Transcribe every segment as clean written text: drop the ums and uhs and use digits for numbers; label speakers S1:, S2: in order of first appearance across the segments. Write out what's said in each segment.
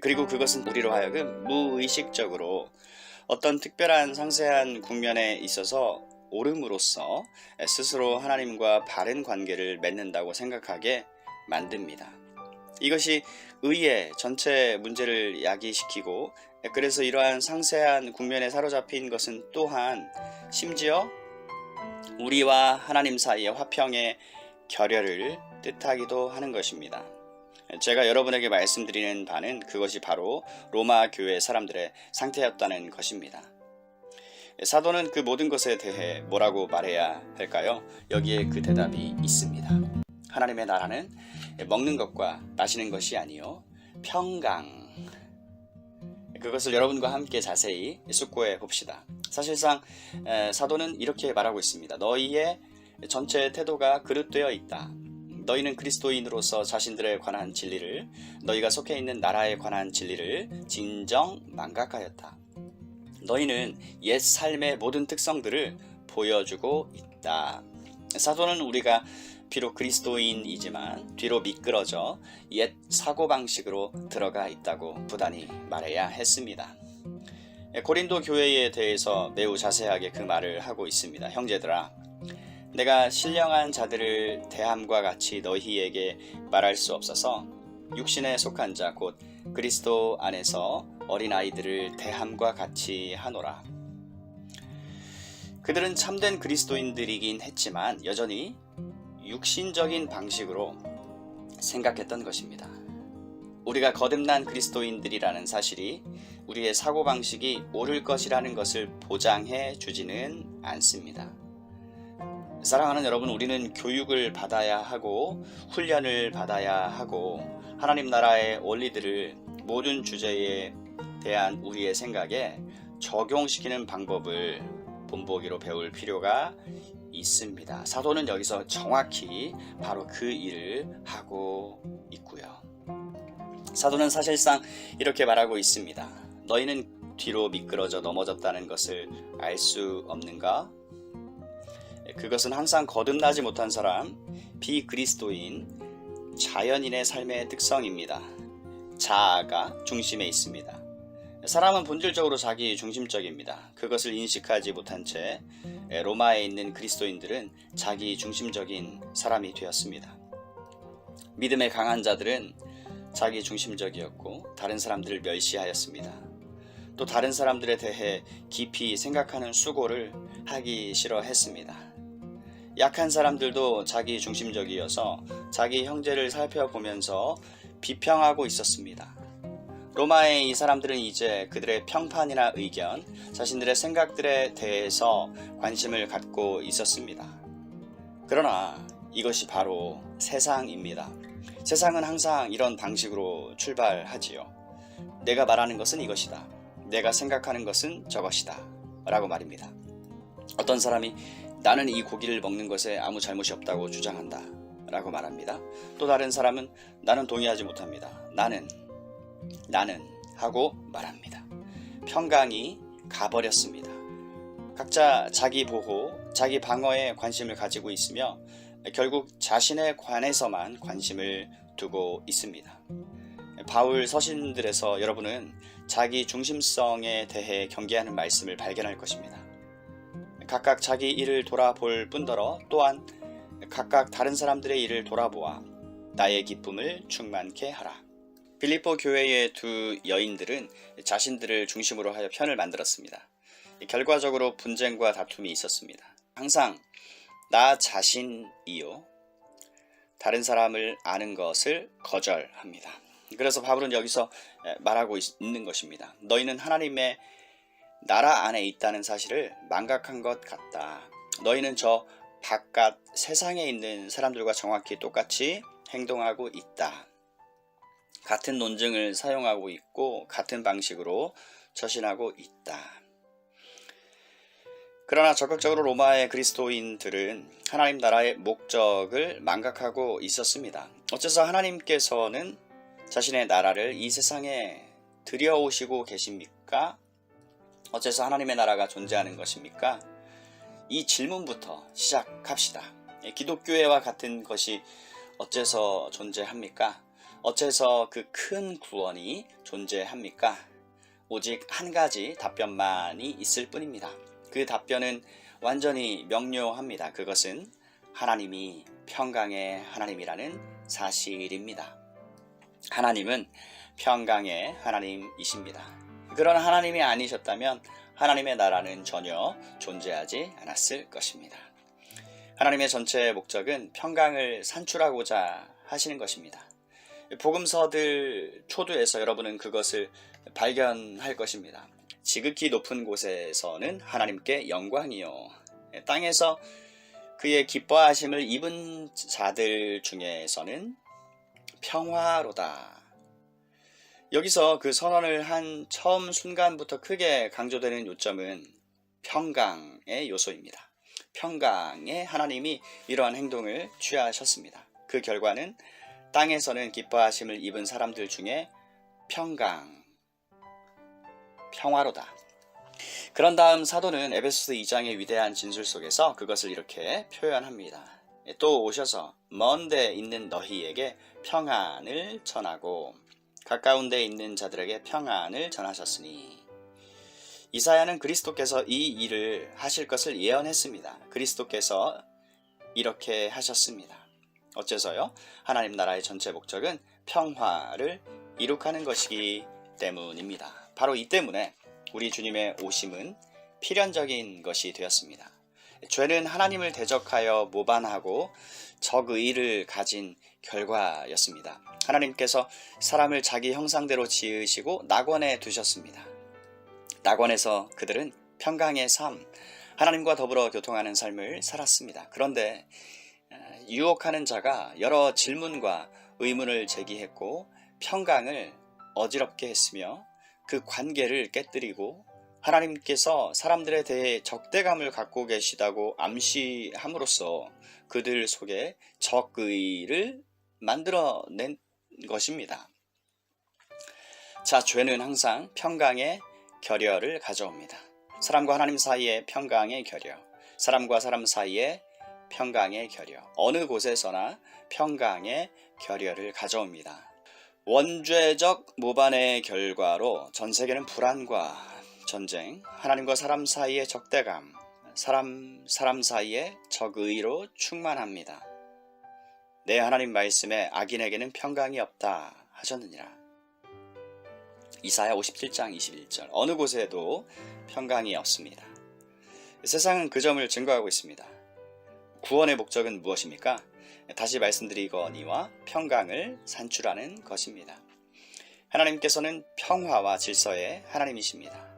S1: 그리고 그것은 우리로 하여금 무의식적으로 어떤 특별한 상세한 국면에 있어서 옳음으로써 스스로 하나님과 바른 관계를 맺는다고 생각하게 만듭니다. 이것이 의의 전체 문제를 야기시키고, 그래서 이러한 상세한 국면에 사로잡힌 것은 또한 심지어 우리와 하나님 사이의 화평의 결여를 뜻하기도 하는 것입니다. 제가 여러분에게 말씀드리는 바는 그것이 바로 로마 교회 사람들의 상태였다는 것입니다. 사도는 그 모든 것에 대해 뭐라고 말해야 할까요? 여기에 그 대답이 있습니다. 하나님의 나라는 먹는 것과 마시는 것이 아니요 평강. 그것을 여러분과 함께 자세히 숙고해 봅시다. 사실상 사도는 이렇게 말하고 있습니다. 너희의 전체 태도가 그릇되어 있다. 너희는 그리스도인으로서 자신들에 관한 진리를, 너희가 속해 있는 나라에 관한 진리를 진정 망각하였다. 너희는 옛 삶의 모든 특성들을 보여주고 있다. 사도는 우리가 비록 그리스도인이지만 뒤로 미끄러져 옛 사고방식으로 들어가 있다고 부단히 말해야 했습니다. 고린도 교회에 대해서 매우 자세하게 그 말을 하고 있습니다. 형제들아, 내가 신령한 자들을 대함과 같이 너희에게 말할 수 없어서 육신에 속한 자 곧 그리스도 안에서 어린아이들을 대함과 같이 하노라. 그들은 참된 그리스도인들이긴 했지만 여전히 육신적인 방식으로 생각했던 것입니다. 우리가 거듭난 그리스도인들이라는 사실이 우리의 사고방식이 옳을 것이라는 것을 보장해 주지는 않습니다. 사랑하는 여러분, 우리는 교육을 받아야 하고 훈련을 받아야 하고 하나님 나라의 원리들을 모든 주제에 대한 우리의 생각에 적용시키는 방법을 본보기로 배울 필요가 있습니다. 사도는 여기서 정확히 바로 그 일을 하고 있고요. 사도는 사실상 이렇게 말하고 있습니다. 너희는 뒤로 미끄러져 넘어졌다는 것을 알 수 없는가? 그것은 항상 거듭나지 못한 사람, 비그리스도인, 자연인의 삶의 특성입니다. 자아가 중심에 있습니다. 사람은 본질적으로 자기 중심적입니다. 그것을 인식하지 못한 채 로마에 있는 그리스도인들은 자기 중심적인 사람이 되었습니다. 믿음의 강한 자들은 자기 중심적이었고 다른 사람들을 멸시하였습니다. 또 다른 사람들에 대해 깊이 생각하는 수고를 하기 싫어했습니다. 약한 사람들도 자기 중심적이어서 자기 형제를 살펴보면서 비평하고 있었습니다. 로마의 이 사람들은 이제 그들의 평판이나 의견, 자신들의 생각들에 대해서 관심을 갖고 있었습니다. 그러나 이것이 바로 세상입니다. 세상은 항상 이런 방식으로 출발하지요. 내가 말하는 것은 이것이다. 내가 생각하는 것은 저것이다. 라고 말입니다. 어떤 사람이 나는 이 고기를 먹는 것에 아무 잘못이 없다고 주장한다. 라고 말합니다. 또 다른 사람은 나는 동의하지 못합니다. 나는 하고 말합니다. 평강이 가버렸습니다. 각자 자기 보호, 자기 방어에 관심을 가지고 있으며 결국 자신에 관해서만 관심을 두고 있습니다. 바울 서신들에서 여러분은 자기 중심성에 대해 경계하는 말씀을 발견할 것입니다. 각각 자기 일을 돌아볼 뿐더러 또한 각각 다른 사람들의 일을 돌아보아 나의 기쁨을 충만케 하라. 빌립보 교회의 두 여인들은 자신들을 중심으로 하여 편을 만들었습니다. 결과적으로 분쟁과 다툼이 있었습니다. 항상 나 자신이요 다른 사람을 아는 것을 거절합니다. 그래서 바울은 여기서 말하고 있는 것입니다. 너희는 하나님의 나라 안에 있다는 사실을 망각한 것 같다. 너희는 저 바깥 세상에 있는 사람들과 정확히 똑같이 행동하고 있다. 같은 논증을 사용하고 있고 같은 방식으로 처신하고 있다. 그러나 적극적으로 로마의 그리스도인들은 하나님 나라의 목적을 망각하고 있었습니다. 어째서 하나님께서는 자신의 나라를 이 세상에 들여오시고 계십니까? 어째서 하나님의 나라가 존재하는 것입니까? 이 질문부터 시작합시다. 기독교회와 같은 것이 어째서 존재합니까? 어째서 그 큰 구원이 존재합니까? 오직 한 가지 답변만이 있을 뿐입니다. 그 답변은 완전히 명료합니다. 그것은 하나님이 평강의 하나님이라는 사실입니다. 하나님은 평강의 하나님이십니다. 그런 하나님이 아니셨다면 하나님의 나라는 전혀 존재하지 않았을 것입니다. 하나님의 전체 목적은 평강을 산출하고자 하시는 것입니다. 복음서들 초두에서 여러분은 그것을 발견할 것입니다. 지극히 높은 곳에서는 하나님께 영광이요, 땅에서 그의 기뻐하심을 입은 자들 중에서는 평화로다. 여기서 그 선언을 한 처음 순간부터 크게 강조되는 요점은 평강의 요소입니다. 평강의 하나님이 이러한 행동을 취하셨습니다. 그 결과는 땅에서는 기뻐하심을 입은 사람들 중에 평화로다. 그런 다음 사도는 에베소서 2장의 위대한 진술 속에서 그것을 이렇게 표현합니다. 또 오셔서 먼 데 있는 너희에게 평안을 전하고 가까운 데 있는 자들에게 평안을 전하셨으니. 이사야는 그리스도께서 이 일을 하실 것을 예언했습니다. 그리스도께서 이렇게 하셨습니다. 어째서요? 하나님 나라의 전체 목적은 평화를 이룩하는 것이기 때문입니다. 바로 이 때문에 우리 주님의 오심은 필연적인 것이 되었습니다. 죄는 하나님을 대적하여 모반하고 적의를 가진 결과였습니다. 하나님께서 사람을 자기 형상대로 지으시고 낙원에 두셨습니다. 낙원에서 그들은 평강의 삶, 하나님과 더불어 교통하는 삶을 살았습니다. 그런데 유혹하는 자가 여러 질문과 의문을 제기했고 평강을 어지럽게 했으며 그 관계를 깨뜨리고 하나님께서 사람들에 대해 적대감을 갖고 계시다고 암시함으로써 그들 속에 적의를 만들어낸 것입니다. 자, 죄는 항상 평강의 결여를 가져옵니다. 사람과 하나님 사이의 평강의 결여, 사람과 사람 사이의 평강의 결여, 어느 곳에서나 평강의 결여를 가져옵니다. 원죄적 모반의 결과로 전 세계는 불안과 전쟁, 하나님과 사람 사이의 적대감, 사람 사이의 적의로 충만합니다. 내 하나님 말씀에 악인에게는 평강이 없다 하셨느니라. 이사야 57장 21절. 어느 곳에도 평강이 없습니다. 세상은 그 점을 증거하고 있습니다. 구원의 목적은 무엇입니까? 다시 말씀드리거니와 평강을 산출하는 것입니다. 하나님께서는 평화와 질서의 하나님이십니다.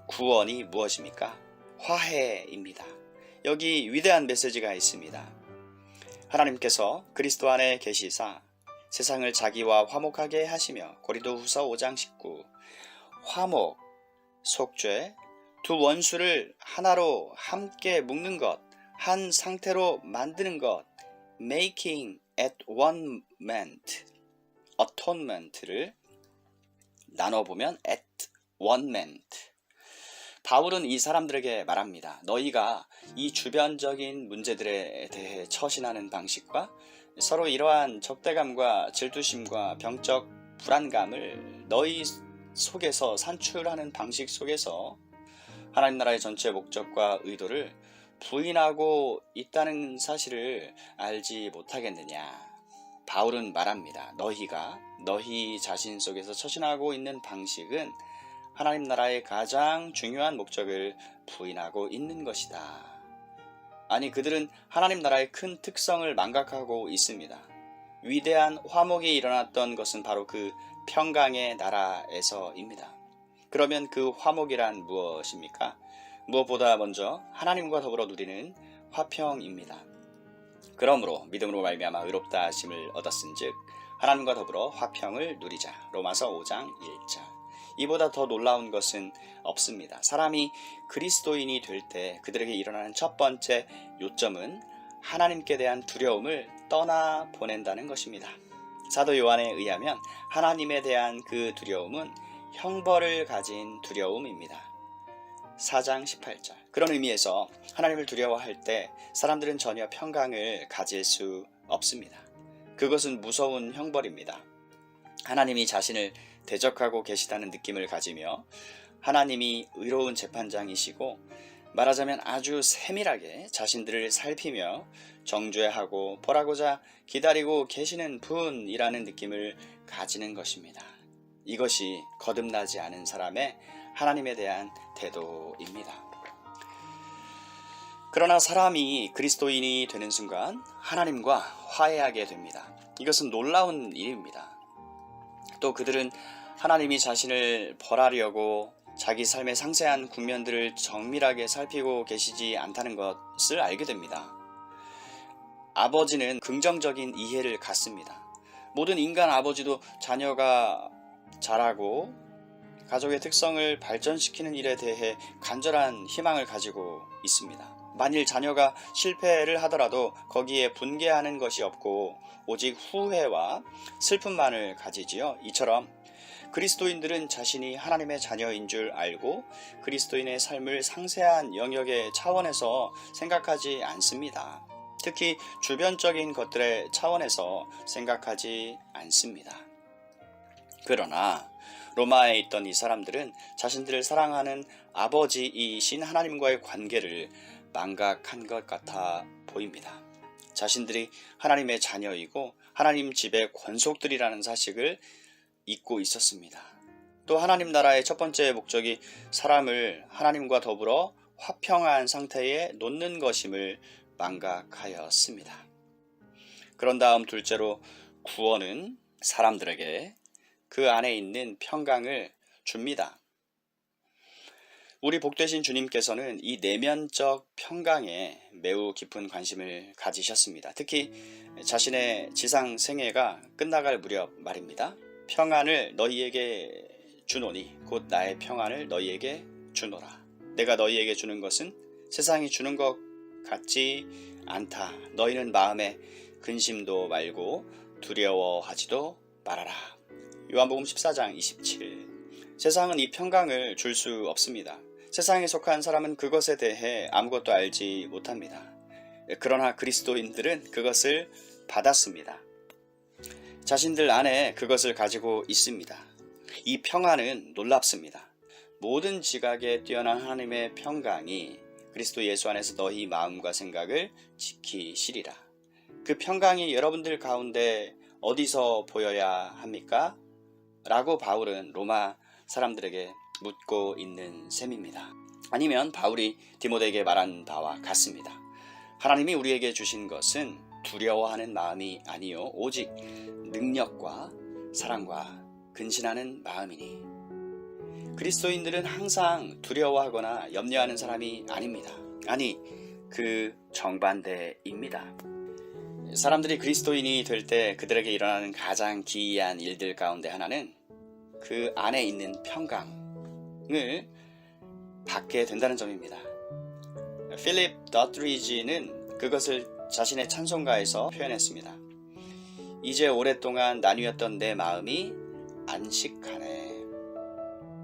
S1: 구원이 무엇입니까? 화해입니다. 여기 위대한 메시지가 있습니다. 하나님께서 그리스도 안에 계시사 세상을 자기와 화목하게 하시며, 고린도후서 5장 19. 화목, 속죄, 두 원수를 하나로 함께 묶는 것, 한 상태로 만드는 것, making at one ment, atonement를 나눠보면 at one ment. 바울은 이 사람들에게 말합니다. 너희가 이 주변적인 문제들에 대해 처신하는 방식과 서로 이러한 적대감과 질투심과 병적 불안감을 너희 속에서 산출하는 방식 속에서 하나님 나라의 전체 목적과 의도를 부인하고 있다는 사실을 알지 못하겠느냐. 바울은 말합니다. 너희가 너희 자신 속에서 처신하고 있는 방식은 하나님 나라의 가장 중요한 목적을 부인하고 있는 것이다. 아니, 그들은 하나님 나라의 큰 특성을 망각하고 있습니다. 위대한 화목이 일어났던 것은 바로 그 평강의 나라에서입니다. 그러면 그 화목이란 무엇입니까? 무엇보다 먼저 하나님과 더불어 누리는 화평입니다. 그러므로 믿음으로 말미암아 의롭다 하심을 얻었은즉 하나님과 더불어 화평을 누리자. 로마서 5장 1절. 이보다 더 놀라운 것은 없습니다. 사람이 그리스도인이 될 때 그들에게 일어나는 첫 번째 요점은 하나님께 대한 두려움을 떠나 보낸다는 것입니다. 사도 요한에 의하면 하나님에 대한 그 두려움은 형벌을 가진 두려움입니다. 4장 18절. 그런 의미에서 하나님을 두려워할 때 사람들은 전혀 평강을 가질 수 없습니다. 그것은 무서운 형벌입니다. 하나님이 자신을 대적하고 계시다는 느낌을 가지며 하나님이 의로운 재판장이시고 말하자면 아주 세밀하게 자신들을 살피며 정죄하고 벌하고자 기다리고 계시는 분이라는 느낌을 가지는 것입니다. 이것이 거듭나지 않은 사람의 하나님에 대한 태도입니다. 그러나 사람이 그리스도인이 되는 순간 하나님과 화해하게 됩니다. 이것은 놀라운 일입니다. 또 그들은 하나님이 자신을 벌하려고 자기 삶의 상세한 국면들을 정밀하게 살피고 계시지 않다는 것을 알게 됩니다. 아버지는 긍정적인 이해를 갖습니다. 모든 인간 아버지도 자녀가 자라고 가족의 특성을 발전시키는 일에 대해 간절한 희망을 가지고 있습니다. 만일 자녀가 실패를 하더라도 거기에 분개하는 것이 없고 오직 후회와 슬픔만을 가지지요. 이처럼 그리스도인들은 자신이 하나님의 자녀인 줄 알고 그리스도인의 삶을 상세한 영역의 차원에서 생각하지 않습니다. 특히 주변적인 것들의 차원에서 생각하지 않습니다. 그러나 로마에 있던 이 사람들은 자신들을 사랑하는 아버지이신 하나님과의 관계를 망각한 것 같아 보입니다. 자신들이 하나님의 자녀이고 하나님 집의 권속들이라는 사실을 잊고 있었습니다. 또 하나님 나라의 첫 번째 목적이 사람을 하나님과 더불어 화평한 상태에 놓는 것임을 망각하였습니다. 그런 다음 둘째로 구원은 사람들에게 그 안에 있는 평강을 줍니다. 우리 복되신 주님께서는 이 내면적 평강에 매우 깊은 관심을 가지셨습니다. 특히 자신의 지상 생애가 끝나갈 무렵 말입니다. 평안을 너희에게 주노니 곧 나의 평안을 너희에게 주노라. 내가 너희에게 주는 것은 세상이 주는 것 같지 않다. 너희는 마음에 근심도 말고 두려워하지도 말아라. 요한복음 14장 27. 세상은 이 평강을 줄 수 없습니다. 세상에 속한 사람은 그것에 대해 아무것도 알지 못합니다. 그러나 그리스도인들은 그것을 받았습니다. 자신들 안에 그것을 가지고 있습니다. 이 평안은 놀랍습니다. 모든 지각에 뛰어난 하나님의 평강이 그리스도 예수 안에서 너희 마음과 생각을 지키시리라. 그 평강이 여러분들 가운데 어디서 보여야 합니까? 라고 바울은 로마 사람들에게 묻고 있는 셈입니다. 아니면 바울이 디모데에게 말한 바와 같습니다. 하나님이 우리에게 주신 것은 두려워하는 마음이 아니요 오직 능력과 사랑과 근신하는 마음이니. 그리스도인들은 항상 두려워하거나 염려하는 사람이 아닙니다. 아니, 그 정반대입니다. 사람들이 그리스도인이 될 때 그들에게 일어나는 가장 기이한 일들 가운데 하나는 그 안에 있는 평강을 받게 된다는 점입니다. 필립 더트리지는 그것을 자신의 찬송가에서 표현했습니다. 이제 오랫동안 나뉘었던 내 마음이 안식하네.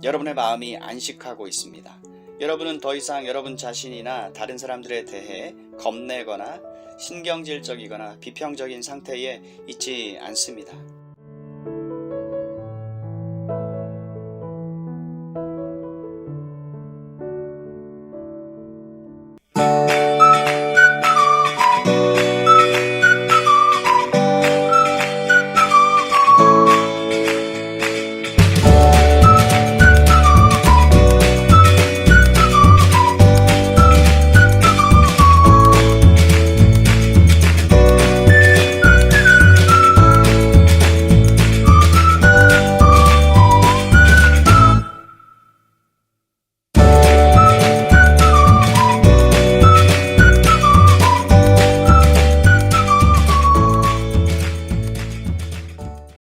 S1: 여러분의 마음이 안식하고 있습니다. 여러분은 더 이상 여러분 자신이나 다른 사람들에 대해 겁내거나 신경질적이거나 비평적인 상태에 있지 않습니다.